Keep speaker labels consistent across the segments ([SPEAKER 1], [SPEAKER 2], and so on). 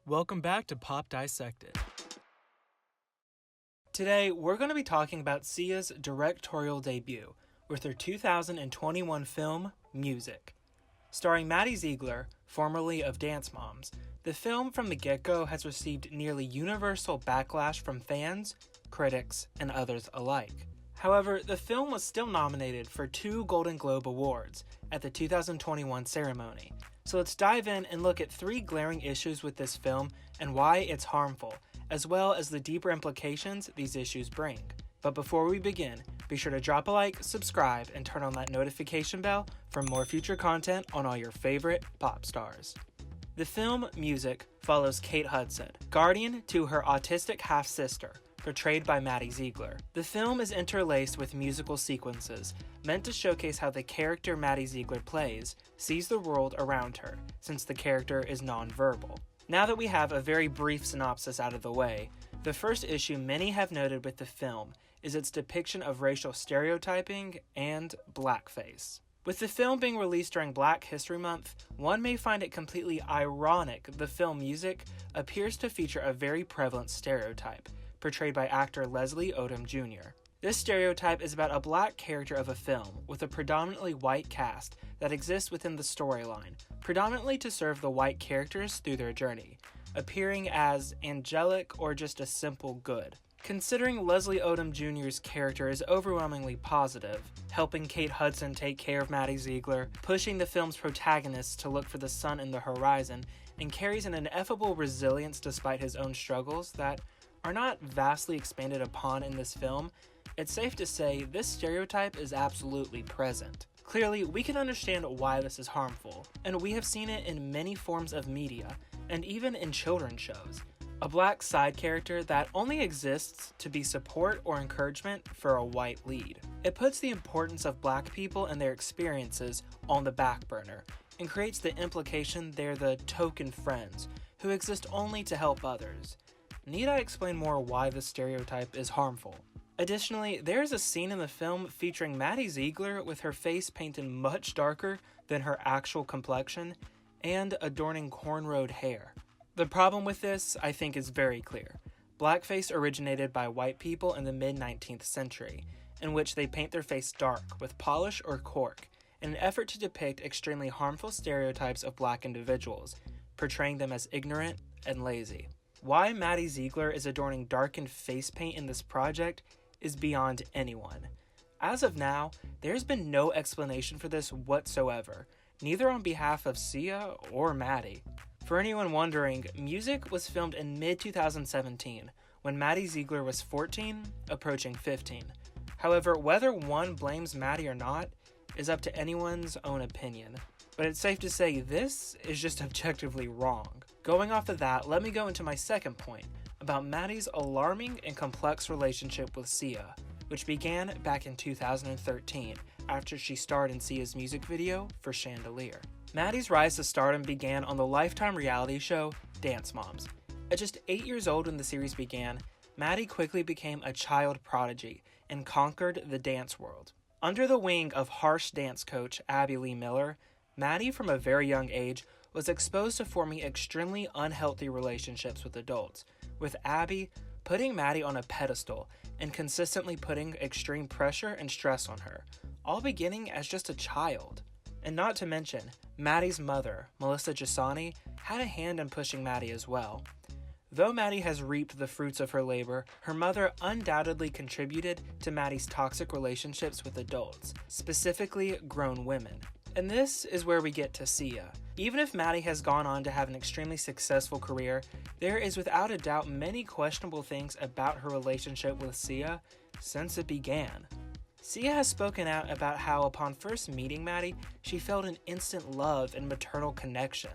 [SPEAKER 1] Welcome back to Pop Dissected. Today, we're going to be talking about Sia's directorial debut with her 2021 film, Music. Starring Maddie Ziegler, formerly of Dance Moms, the film from the get-go has received nearly universal backlash from fans, critics, and others alike. However, the film was still nominated for 2 Golden Globe Awards at the 2021 ceremony. So let's dive in and look at 3 glaring issues with this film and why it's harmful, as well as the deeper implications these issues bring. But before we begin, be sure to drop a like, subscribe, and turn on that notification bell for more future content on all your favorite pop stars. The film Music follows Kate Hudson, guardian to her autistic half-sister, portrayed by Maddie Ziegler. The film is interlaced with musical sequences, meant to showcase how the character Maddie Ziegler plays sees the world around her, since the character is nonverbal. Now that we have a very brief synopsis out of the way, the first issue many have noted with the film is its depiction of racial stereotyping and blackface. With the film being released during Black History Month, one may find it completely ironic the film Music appears to feature a very prevalent stereotype, portrayed by actor Leslie Odom Jr. This stereotype is about a black character of a film with a predominantly white cast that exists within the storyline, predominantly to serve the white characters through their journey, appearing as angelic or just a simple good. Considering Leslie Odom Jr.'s character is overwhelmingly positive, helping Kate Hudson take care of Maddie Ziegler, pushing the film's protagonists to look for the sun in the horizon, and carries an ineffable resilience despite his own struggles that are not vastly expanded upon in this film, it's safe to say this stereotype is absolutely present. Clearly, we can understand why this is harmful, and we have seen it in many forms of media, and even in children's shows. A black side character that only exists to be support or encouragement for a white lead. It puts the importance of black people and their experiences on the back burner, and creates the implication they're the token friends who exist only to help others. Need I explain more why this stereotype is harmful? Additionally, there is a scene in the film featuring Maddie Ziegler with her face painted much darker than her actual complexion and adorning cornrowed hair. The problem with this, I think, is very clear. Blackface originated by white people in the mid-19th century, in which they paint their face dark with polish or cork in an effort to depict extremely harmful stereotypes of black individuals, portraying them as ignorant and lazy. Why Maddie Ziegler is adorning darkened face paint in this project is beyond anyone. As of now, there's been no explanation for this whatsoever, neither on behalf of Sia or Maddie. For anyone wondering, Music was filmed in mid-2017, when Maddie Ziegler was 14, approaching 15. However, whether one blames Maddie or not is up to anyone's own opinion. But it's safe to say this is just objectively wrong. Going off of that, let me go into my second point about Maddie's alarming and complex relationship with Sia, which began back in 2013 after she starred in Sia's music video for Chandelier. Maddie's rise to stardom began on the Lifetime reality show Dance Moms. At just 8 years old when the series began, Maddie quickly became a child prodigy and conquered the dance world. Under the wing of harsh dance coach Abby Lee Miller, Maddie from a very young age was exposed to forming extremely unhealthy relationships with adults, with Abby putting Maddie on a pedestal and consistently putting extreme pressure and stress on her, all beginning as just a child. And not to mention, Maddie's mother, Melissa Jasani, had a hand in pushing Maddie as well. Though Maddie has reaped the fruits of her labor, her mother undoubtedly contributed to Maddie's toxic relationships with adults, specifically grown women. And this is where we get to Sia. Even if Maddie has gone on to have an extremely successful career, there is without a doubt many questionable things about her relationship with Sia since it began. Sia has spoken out about how upon first meeting Maddie, she felt an instant love and maternal connection.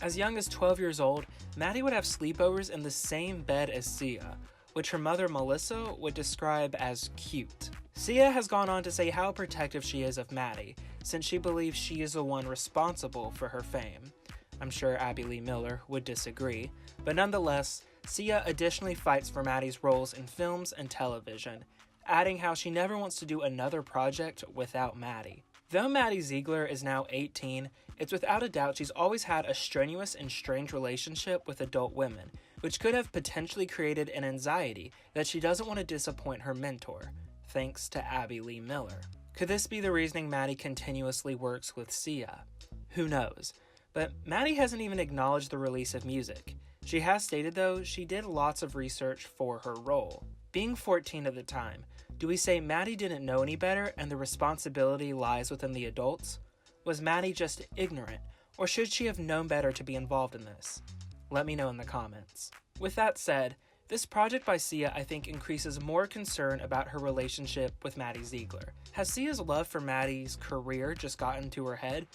[SPEAKER 1] As young as 12 years old, Maddie would have sleepovers in the same bed as Sia, which her mother Melissa would describe as cute. Sia has gone on to say how protective she is of Maddie, since she believes she is the one responsible for her fame. I'm sure Abby Lee Miller would disagree, but nonetheless, Sia additionally fights for Maddie's roles in films and television, adding how she never wants to do another project without Maddie. Though Maddie Ziegler is now 18, it's without a doubt she's always had a strenuous and strange relationship with adult women, which could have potentially created an anxiety that she doesn't want to disappoint her mentor, thanks to Abby Lee Miller. Could this be the reasoning Maddie continuously works with Sia? Who knows? But Maddie hasn't even acknowledged the release of music. She has stated, though, she did lots of research for her role. Being 14 at the time, do we say Maddie didn't know any better and the responsibility lies within the adults? Was Maddie just ignorant, or should she have known better to be involved in this? Let me know in the comments. With that said, this project by Sia I think increases more concern about her relationship with Maddie Ziegler. Has Sia's love for Maddie's career just gotten to her head?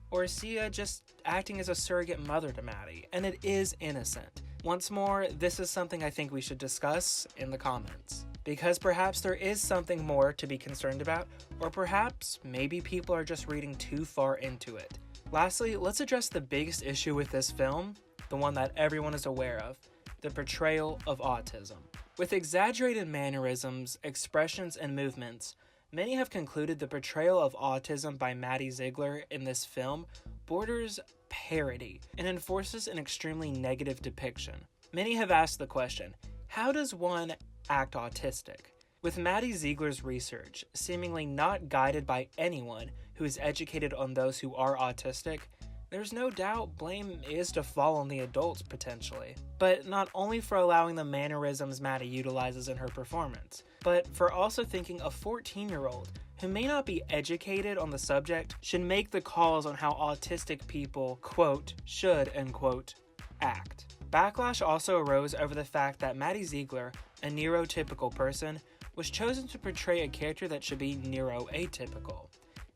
[SPEAKER 1] Or is Sia just acting as a surrogate mother to Maddie? And it is innocent. Once more, this is something I think we should discuss in the comments. Because perhaps there is something more to be concerned about, or perhaps maybe people are just reading too far into it. Lastly, let's address the biggest issue with this film, the one that everyone is aware of, the portrayal of autism. With exaggerated mannerisms, expressions, and movements, many have concluded the portrayal of autism by Maddie Ziegler in this film borders parody and enforces an extremely negative depiction. Many have asked the question, how does one act autistic? With Maddie Ziegler's research seemingly not guided by anyone who is educated on those who are autistic, there's no doubt blame is to fall on the adults potentially. But not only for allowing the mannerisms Maddie utilizes in her performance, but for also thinking a 14-year-old who may not be educated on the subject should make the calls on how autistic people, quote, should, end quote, act. Backlash also arose over the fact that Maddie Ziegler, a neurotypical person, was chosen to portray a character that should be neuroatypical.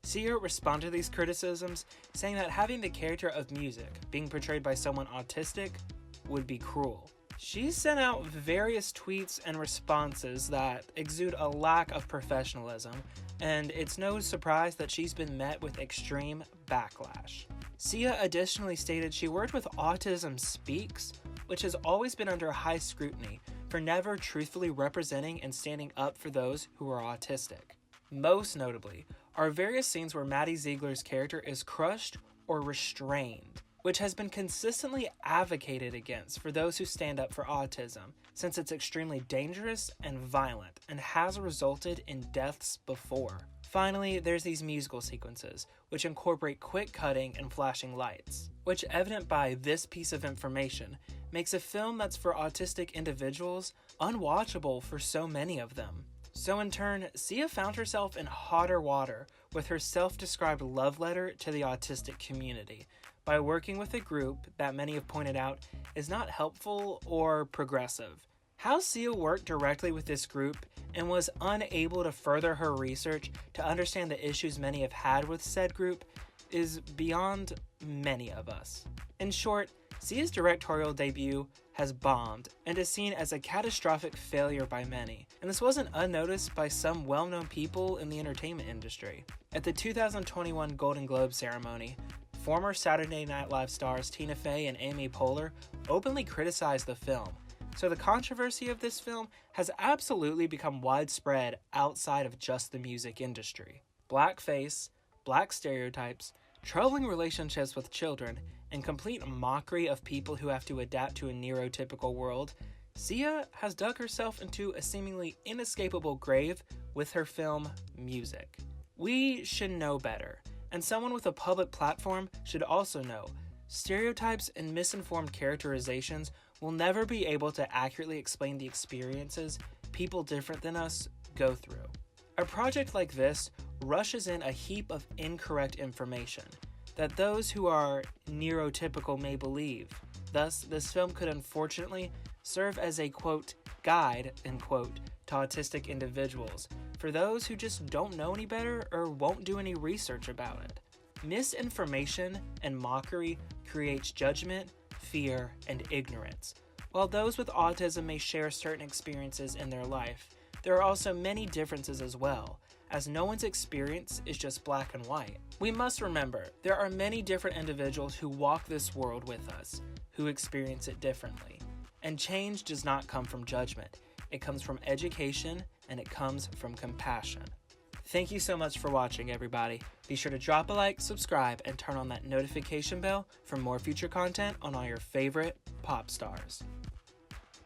[SPEAKER 1] Sia responded to these criticisms, saying that having the character of music being portrayed by someone autistic would be cruel. She sent out various tweets and responses that exude a lack of professionalism, and it's no surprise that she's been met with extreme backlash. Sia additionally stated she worked with Autism Speaks, which has always been under high scrutiny for never truthfully representing and standing up for those who are autistic. Most notably are various scenes where Maddie Ziegler's character is crushed or restrained, which has been consistently advocated against for those who stand up for autism, since it's extremely dangerous and violent and has resulted in deaths before. Finally, there's these musical sequences, which incorporate quick cutting and flashing lights, which, evident by this piece of information, makes a film that's for autistic individuals unwatchable for so many of them. So in turn, Sia found herself in hotter water with her self-described love letter to the autistic community by working with a group that many have pointed out is not helpful or progressive. How Sia worked directly with this group and was unable to further her research to understand the issues many have had with said group is beyond many of us. In short, Sia's directorial debut has bombed and is seen as a catastrophic failure by many, and this wasn't unnoticed by some well-known people in the entertainment industry. At the 2021 Golden Globe ceremony, former Saturday Night Live stars Tina Fey and Amy Poehler openly criticized the film, so the controversy of this film has absolutely become widespread outside of just the music industry. Blackface, black stereotypes, troubling relationships with children, and complete mockery of people who have to adapt to a neurotypical world, Sia has dug herself into a seemingly inescapable grave with her film Music. We should know better, and someone with a public platform should also know. Stereotypes and misinformed characterizations will never be able to accurately explain the experiences people different than us go through. A project like this rushes in a heap of incorrect information that those who are neurotypical may believe. Thus, this film could unfortunately serve as a, quote, guide, end quote, to autistic individuals for those who just don't know any better or won't do any research about it. Misinformation and mockery creates judgment, fear, and ignorance. While those with autism may share certain experiences in their life, there are also many differences as well, as no one's experience is just black and white. We must remember, there are many different individuals who walk this world with us, who experience it differently. And change does not come from judgment. It comes from education, and it comes from compassion. Thank you so much for watching, everybody. Be sure to drop a like, subscribe, and turn on that notification bell for more future content on all your favorite pop stars.